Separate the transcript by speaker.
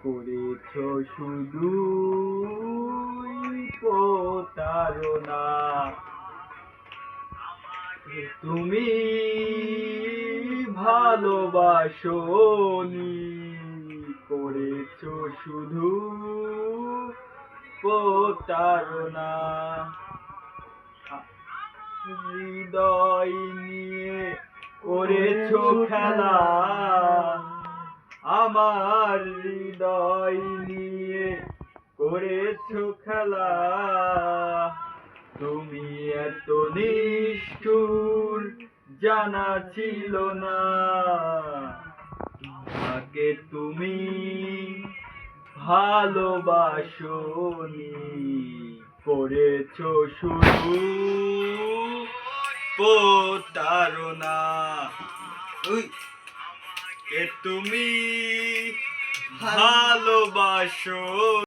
Speaker 1: করেছ শুধু প্রতারণা। তুমি ভালোবাসোনি, করেছ শুধু প্রতারণা। হৃদয় নিয়ে করেছ খেলা, আমার হৃদয় নিয়ে করেছ খেলা। তুমি এত নিষ্ঠুর জানা ছিল না, আগে তুমি ভালোবাসোনি, করেছ শুধু প্রতারণা। তুমি ভালোবাসো।